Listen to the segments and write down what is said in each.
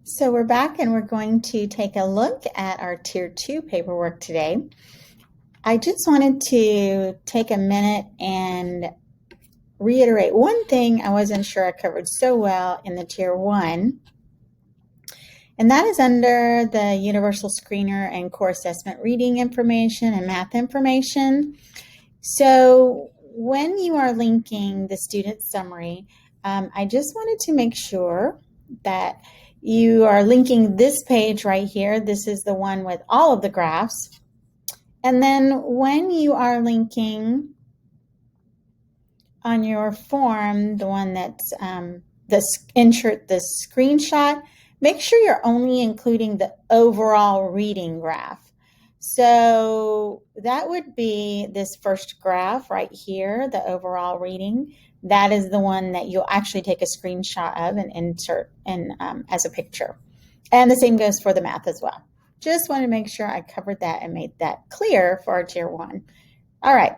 So we're back and we're going to take a look at our Tier 2 paperwork today. I just wanted to take a minute and reiterate one thing I wasn't sure I covered so well in the Tier 1, and that is under the Universal Screener and Core Assessment reading information and math information. So when you are linking the student summary, I just wanted to make sure that you are linking this page right here. This is the one with all of the graphs. And then when you are linking on your form, the one that's insert the screenshot, make sure you're only including the overall reading graph. So that would be this first graph right here, the overall reading. That is the one that you'll actually take a screenshot of and insert in as a picture. And the same goes for the math as well. Just wanted to make sure I covered that and made that clear for our Tier 1. All right,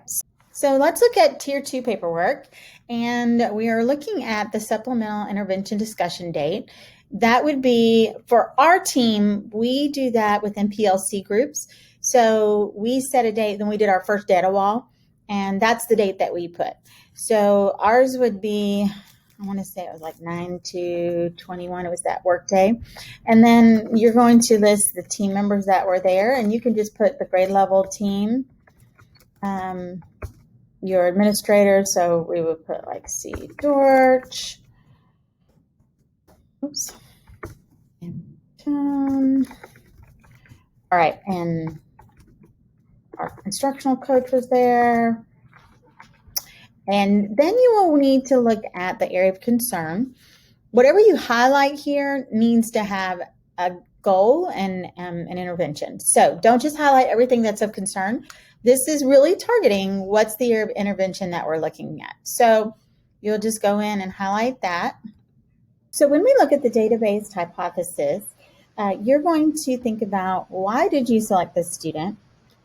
so let's look at Tier 2 paperwork. And we are looking at the supplemental intervention discussion date. That would be, for our team, we do that with MPLC groups. So we set a date, then we did our first data wall, and that's the date that we put. So ours would be, I want to say it was like 9/2/21. It was that work day. And then you're going to list the team members that were there, and you can just put the grade level team, your administrator. So we would put like C. Dorch. Oops. And, all right, and our instructional coach was there. And then you will need to look at the area of concern. Whatever you highlight here needs to have a goal and an intervention. So don't just highlight everything that's of concern. This is really targeting what's the area of intervention that we're looking at. So you'll just go in and highlight that. So when we look at the database hypothesis, you're going to think about, why did you select this student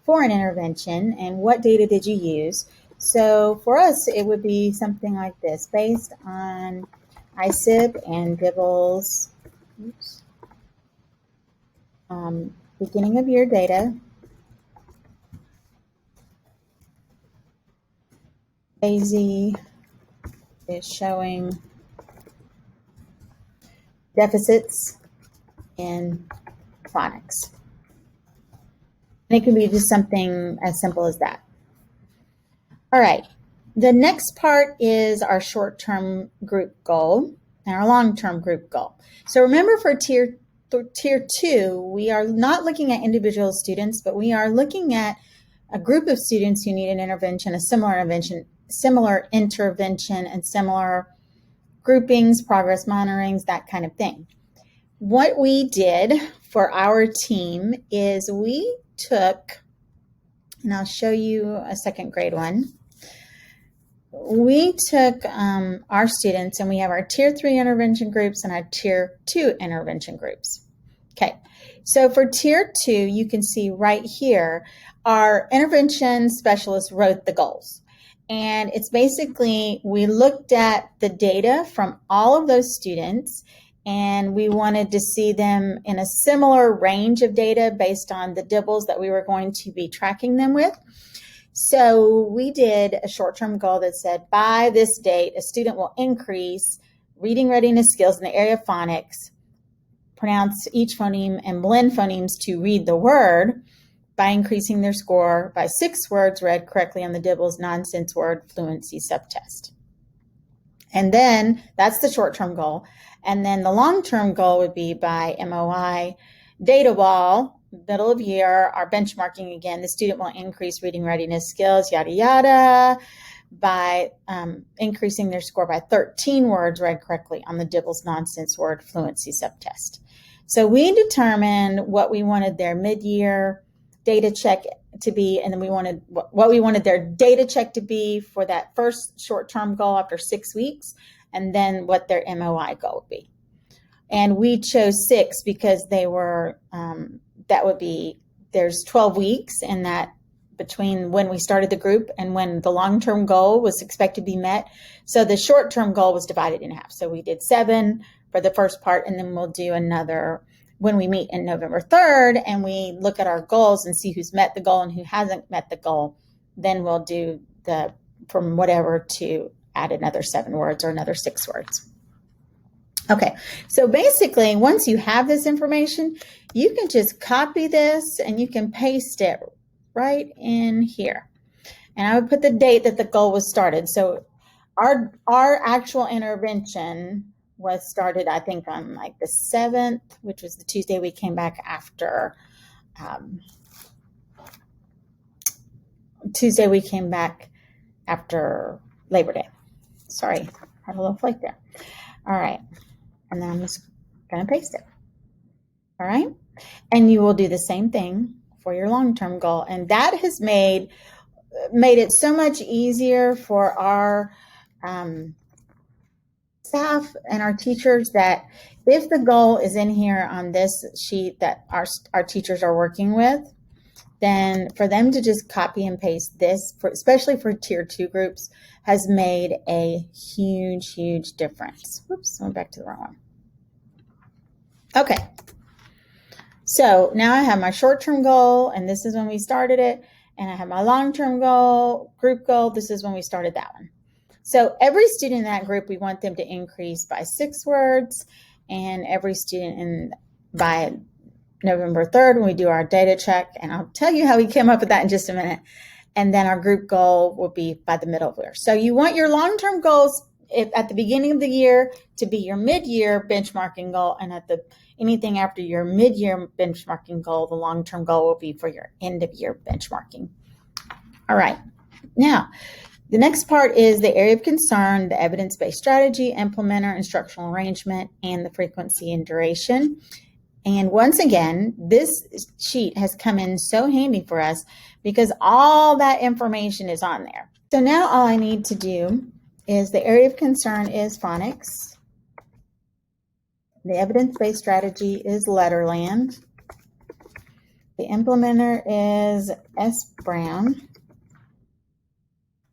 for an intervention and what data did you use? So for us, it would be something like this, based on ISIP and Dibble's beginning of year data. AZ is showing deficits in phonics. And it can be just something as simple as that. All right, the next part is our short-term group goal and our long-term group goal. So remember, for tier 2, we are not looking at individual students, but we are looking at a group of students who need an intervention, a similar intervention and similar groupings, progress monitorings, that kind of thing. What we did for our team is we took, and I'll show you a second grade one. We took our students, and we have our Tier 3 intervention groups and our Tier 2 intervention groups. Okay, so for Tier 2, you can see right here, our intervention specialist wrote the goals. And it's basically, we looked at the data from all of those students, and we wanted to see them in a similar range of data based on the dibbles that we were going to be tracking them with. So we did a short-term goal that said, by this date, a student will increase reading readiness skills in the area of phonics, pronounce each phoneme, and blend phonemes to read the word by increasing their score by 6 words read correctly on the Dibbles nonsense word fluency subtest. And then that's the short-term goal. And then the long-term goal would be by MOI data wall, middle of year, our benchmarking again, the student will increase reading readiness skills, yada, yada, by increasing their score by 13 words read correctly on the Dibbles nonsense word fluency subtest. So we determined what we wanted their mid-year data check to be, and then we wanted what we wanted their data check to be for that first short-term goal after 6 weeks, and then what their MOI goal would be. And we chose 6 because they were, that would be, there's 12 weeks in that between when we started the group and when the long-term goal was expected to be met. So the short-term goal was divided in half. So we did 7 for the first part, and then we'll do another when we meet in November 3rd and we look at our goals and see who's met the goal and who hasn't met the goal. Then we'll do the from whatever to add another 7 words or another 6 words. Okay, so basically, once you have this information, you can just copy this and you can paste it right in here. And I would put the date that the goal was started. So our actual intervention was started, I think, on like the 7th, which was the Tuesday we came back after Labor Day. Sorry, had a little flake there. All right, and then I'm just going to paste it. All right, and you will do the same thing for your long-term goal, and that has made it so much easier for our staff and our teachers that if the goal is in here on this sheet that our teachers are working with, then for them to just copy and paste this, especially for tier 2 groups, has made a huge, huge difference. Whoops, I went back to the wrong one. Okay, so now I have my short-term goal, and this is when we started it, and I have my long-term goal, group goal, this is when we started that one. So every student in that group, we want them to increase by 6 words, and every student by November 3rd when we do our data check, and I'll tell you how we came up with that in just a minute. And then our group goal will be by the middle of the year. So you want your long-term goals at the beginning of the year to be your mid-year benchmarking goal, and anything after your mid-year benchmarking goal, the long-term goal will be for your end-of-year benchmarking. All right. Now, the next part is the area of concern, the evidence-based strategy, implementer, instructional arrangement, and the frequency and duration. And once again, this sheet has come in so handy for us because all that information is on there. So now all I need to do is the area of concern is phonics. The evidence-based strategy is Letterland. The implementer is S. Brown.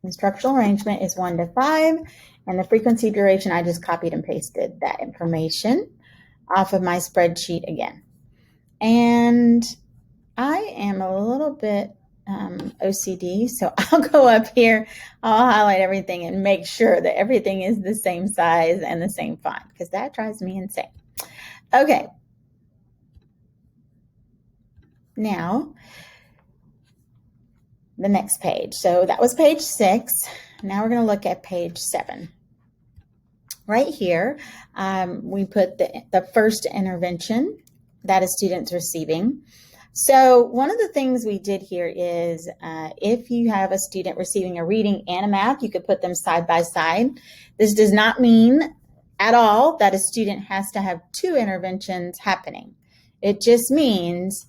Instructional arrangement is 1 to 5, and the frequency duration, I just copied and pasted that information off of my spreadsheet again. And I am a little bit OCD, so I'll go up here, I'll highlight everything and make sure that everything is the same size and the same font, because that drives me insane. Okay. Now, the next page. So that was page 6. Now we're going to look at page 7. Right here, we put the first intervention that a student's receiving. So one of the things we did here is if you have a student receiving a reading and a math, you could put them side by side. This does not mean at all that a student has to have 2 interventions happening. It just means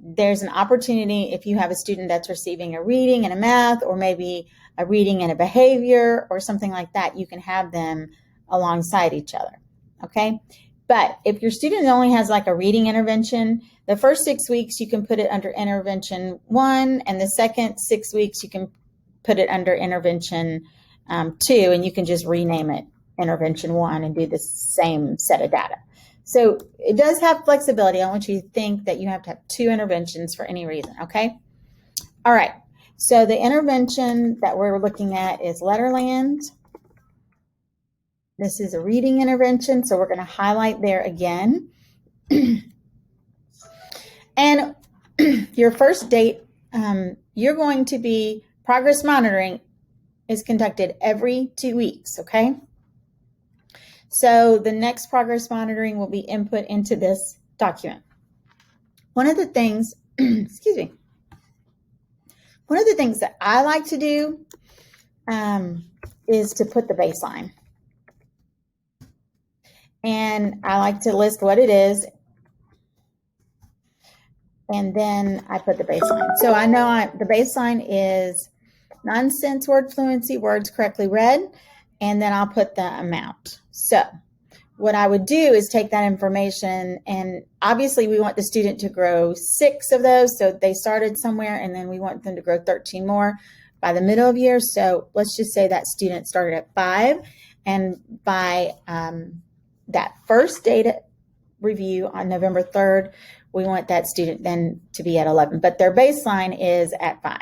there's an opportunity if you have a student that's receiving a reading and a math, or maybe a reading and a behavior or something like that, you can have them alongside each other, okay? But if your student only has like a reading intervention, the first 6 weeks you can put it under intervention 1, and the second 6 weeks you can put it under intervention 2, and you can just rename it intervention 1 and do the same set of data. So it does have flexibility. I want you to think that you have to have 2 interventions for any reason, okay? All right, so the intervention that we're looking at is Letterland. This is a reading intervention, so we're going to highlight there again. And your first date, you're going to be, progress monitoring is conducted every 2 weeks, okay? So the next progress monitoring will be input into this document. One of the things, excuse me, one of the things that I like to do is to put the baseline. And I like to list what it is, and then I put the baseline. So I know the baseline is nonsense word fluency, words correctly read, and then I'll put the amount. So what I would do is take that information, and obviously we want the student to grow 6 of those, so they started somewhere, and then we want them to grow 13 more by the middle of year. So let's just say that student started at 5, and by that first data review on November 3rd, we want that student then to be at 11, but their baseline is at 5.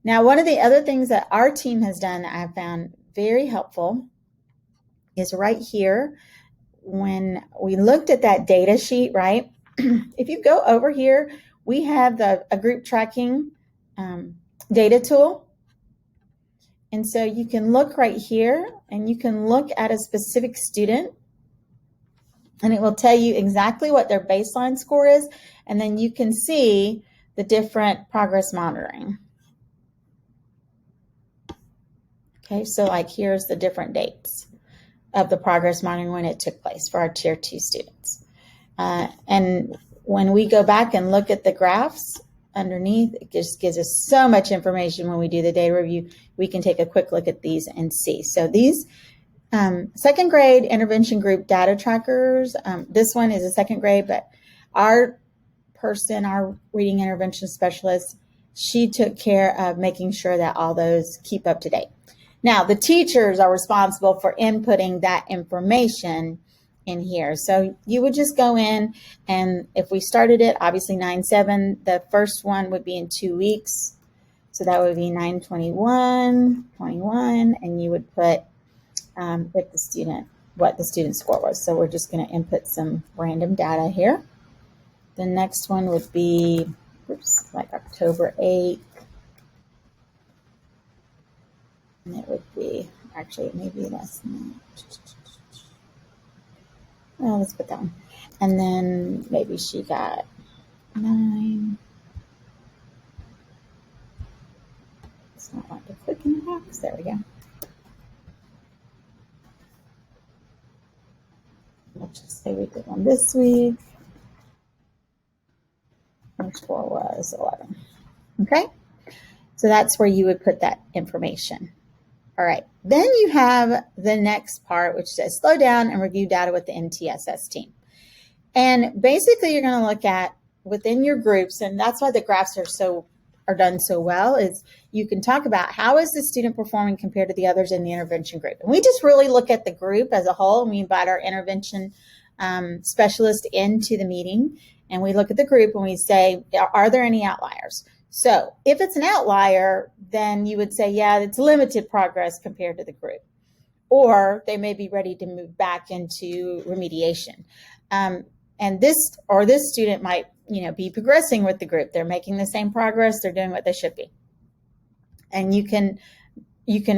Now, one of the other things that our team has done that I found very helpful is right here. When we looked at that data sheet, right? If you go over here, we have a group tracking data tool. And so you can look right here and you can look at a specific student and it will tell you exactly what their baseline score is. And then you can see the different progress monitoring. Okay, so like here's the different dates of the progress monitoring when it took place for our Tier 2 students. And when we go back and look at the graphs underneath, it just gives us so much information when we do the data review. We can take a quick look at these and see. So these second grade intervention group data trackers, this one is a second grade, but our reading intervention specialist, she took care of making sure that all those keep up to date. Now, the teachers are responsible for inputting that information in here. So you would just go in, and if we started it, obviously 9/7, the first one would be in 2 weeks. So that would be 9/21/21, and you would put with the student what the student score was. So we're just going to input some random data here. The next one would be, like October 8th. And it would be, actually, maybe less than that. Well, let's put that one. And then maybe she got 9. It's not like to click in the box. There we go. Let's just say we did one this week. Her score was 11. Okay, so that's where you would put that information. All right, then you have the next part, which says slow down and review data with the MTSS team. And basically, you're going to look at within your groups, and that's why the graphs are done so well, is you can talk about how is the student performing compared to the others in the intervention group. And we just really look at the group as a whole. We invite our intervention specialist into the meeting, and we look at the group and we say, are there any outliers? So if it's an outlier, then you would say, yeah, it's limited progress compared to the group. Or they may be ready to move back into remediation. And this student might, be progressing with the group. They're making the same progress. They're doing what they should be. And you can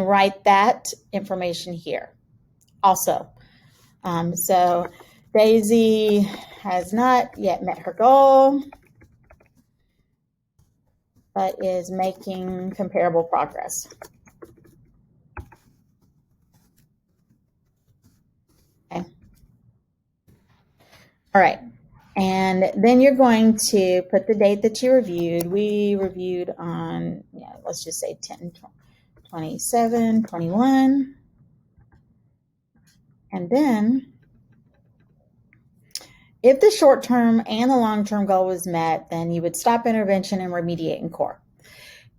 write that information here also. So Daisy has not yet met her goal, but is making comparable progress. Okay. All right. And then you're going to put the date that you reviewed. We reviewed on, let's just say 10/27/21. And then if the short-term and the long-term goal was met, then you would stop intervention and remediate in core.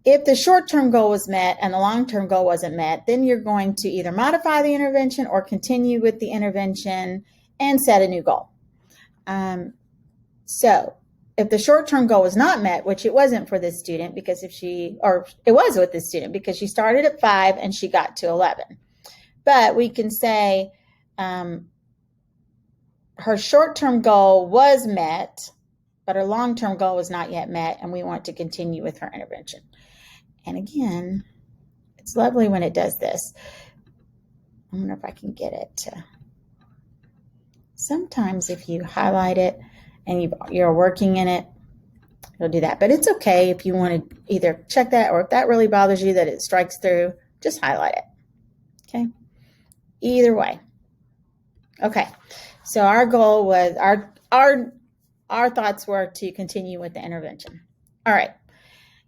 If the short-term goal was met and the long-term goal wasn't met, then you're going to either modify the intervention or continue with the intervention and set a new goal. So if the short-term goal was not met, which it wasn't for this student because it was with this student because she started at 5 and she got to 11. But we can say her short-term goal was met, but her long-term goal was not yet met, and we want to continue with her intervention. And again, it's lovely when it does this. I wonder if I can get it to. Sometimes if you highlight it and you're working in it, it'll do that. But it's okay if you want to either check that, or if that really bothers you that it strikes through, just highlight it. Okay? Either way. Okay. So our goal was, our thoughts were to continue with the intervention. All right.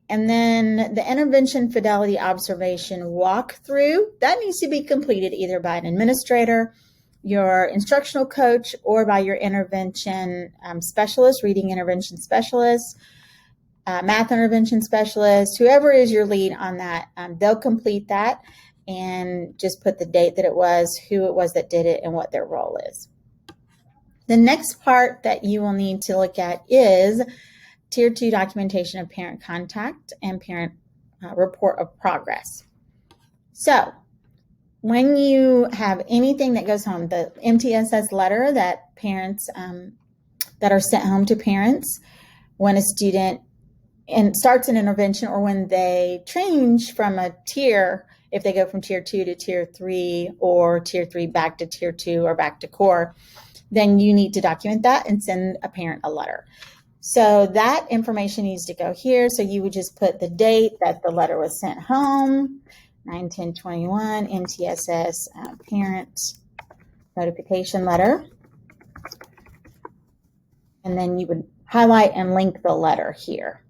And then the intervention fidelity observation walkthrough, that needs to be completed either by an administrator, your instructional coach, or by your intervention specialist, reading intervention specialist, math intervention specialist, whoever is your lead on that. They'll complete that and just put the date that it was, who it was that did it, and what their role is. The next part that you will need to look at is Tier 2 documentation of parent contact and parent report of progress. So when you have anything that goes home, the MTSS letter that parents that are sent home to parents when a student starts an intervention, or when they change from a tier, if they go from tier 2 to tier 3 or tier 3 back to tier 2 or back to core, then you need to document that and send a parent a letter. So that information needs to go here. So you would just put the date that the letter was sent home, 9/10/21, MTSS parent notification letter. And then you would highlight and link the letter here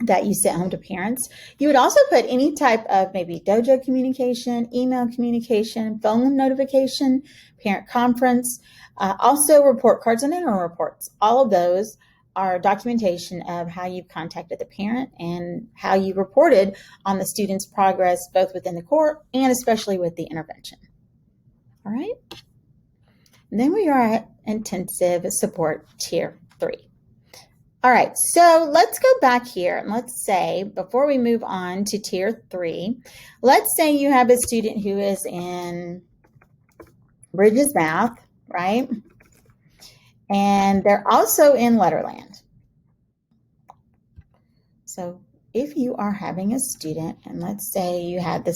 that you sent home to parents. You would also put any type of maybe dojo communication, email communication, phone notification, parent conference, also report cards and interim reports. All of those are documentation of how you've contacted the parent and how you reported on the student's progress, both within the core and especially with the intervention. All right. And then we are at intensive support tier 3. All right, so let's go back here and let's say, before we move on to tier 3, let's say you have a student who is in Bridges Math, right? And they're also in Letterland. So if you are having a student, and let's say you had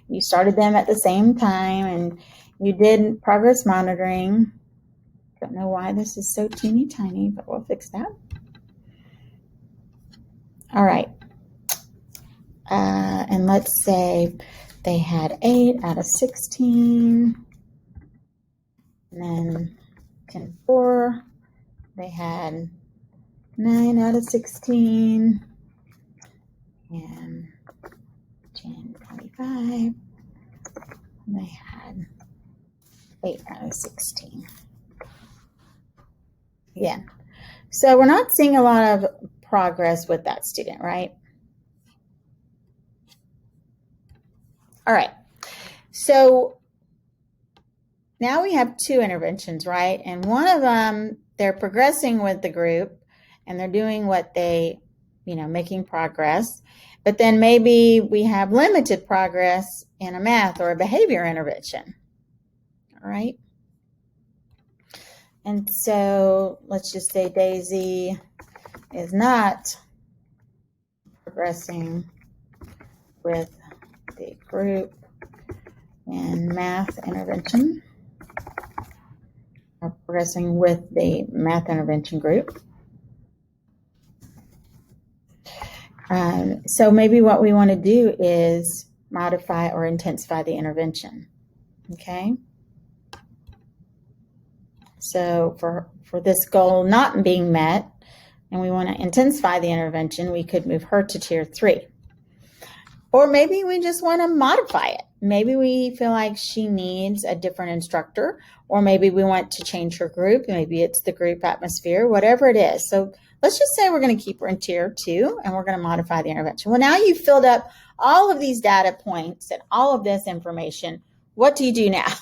you started them at the same time and you did progress monitoring. Don't know why this is so teeny tiny, but we'll fix that. All right, and let's say they had 8 out of 16, and then 10-4, they had 9 out of 16, and 10-25, they had 8 out of 16. Again, so we're not seeing a lot of progress with that student, right? All right, so now we have 2 interventions, right? And one of them, they're progressing with the group and they're doing what they, making progress. But then maybe we have limited progress in a math or a behavior intervention, all right? And so let's just say Daisy is not progressing with the group in math intervention, or progressing with the math intervention group. So maybe what we want to do is modify or intensify the intervention, okay? So for this goal not being met, and we want to intensify the intervention, we could move her to tier 3. Or maybe we just want to modify it. Maybe we feel like she needs a different instructor, or maybe we want to change her group. Maybe it's the group atmosphere, whatever it is. So let's just say we're going to keep her in tier 2 and we're going to modify the intervention. Well, now you've filled up all of these data points and all of this information. What do you do now?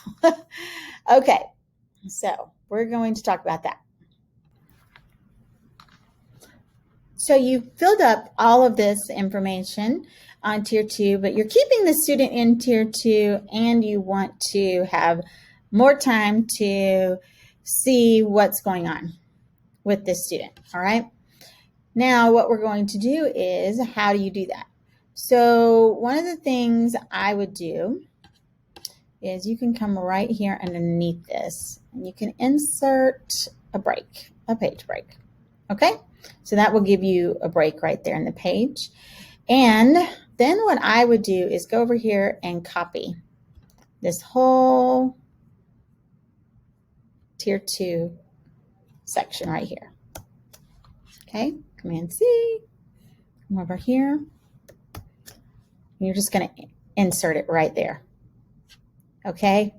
Okay, so we're going to talk about that. So you filled up all of this information on tier 2, but you're keeping the student in tier 2 and you want to have more time to see what's going on with this student, all right? Now what we're going to do is, how do you do that? So one of the things I would do is you can come right here underneath this and you can insert a break, a page break, okay? So that will give you a break right there in the page. And then what I would do is go over here and copy this whole tier 2 section right here. Okay, Command C, come over here. You're just going to insert it right there. Okay,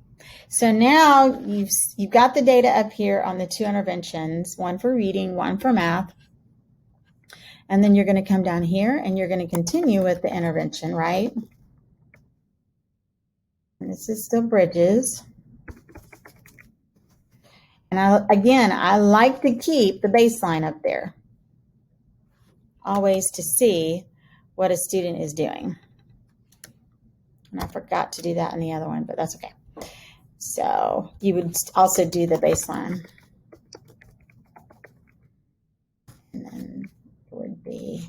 so now you've got the data up here on the 2 interventions, one for reading, one for math. And then you're going to come down here and you're going to continue with the intervention, right? And this is still Bridges. And I like to keep the baseline up there, always to see what a student is doing. And I forgot to do that in the other one, but that's okay. So you would also do the baseline. And then it would be,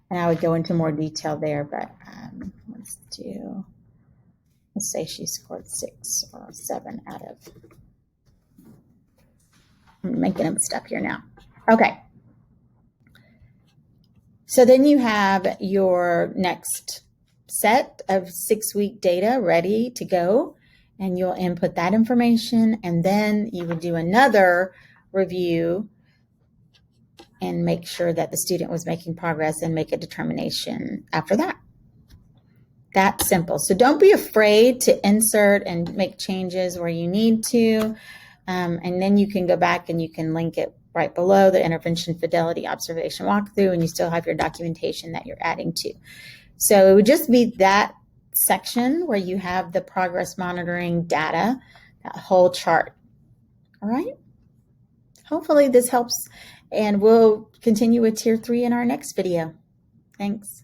and I would go into more detail there, but let's say she scored 6 or 7 out of, I'm making up stuff here now. Okay. So then you have your next set of 6-week data ready to go, and you'll input that information, and then you would do another review and make sure that the student was making progress and make a determination after that. That's simple. So don't be afraid to insert and make changes where you need to, and then you can go back and you can link it right below the intervention fidelity observation walkthrough, and you still have your documentation that you're adding to. So it would just be that section where you have the progress monitoring data, that whole chart. All right. Hopefully this helps, and we'll continue with Tier 3 in our next video. Thanks.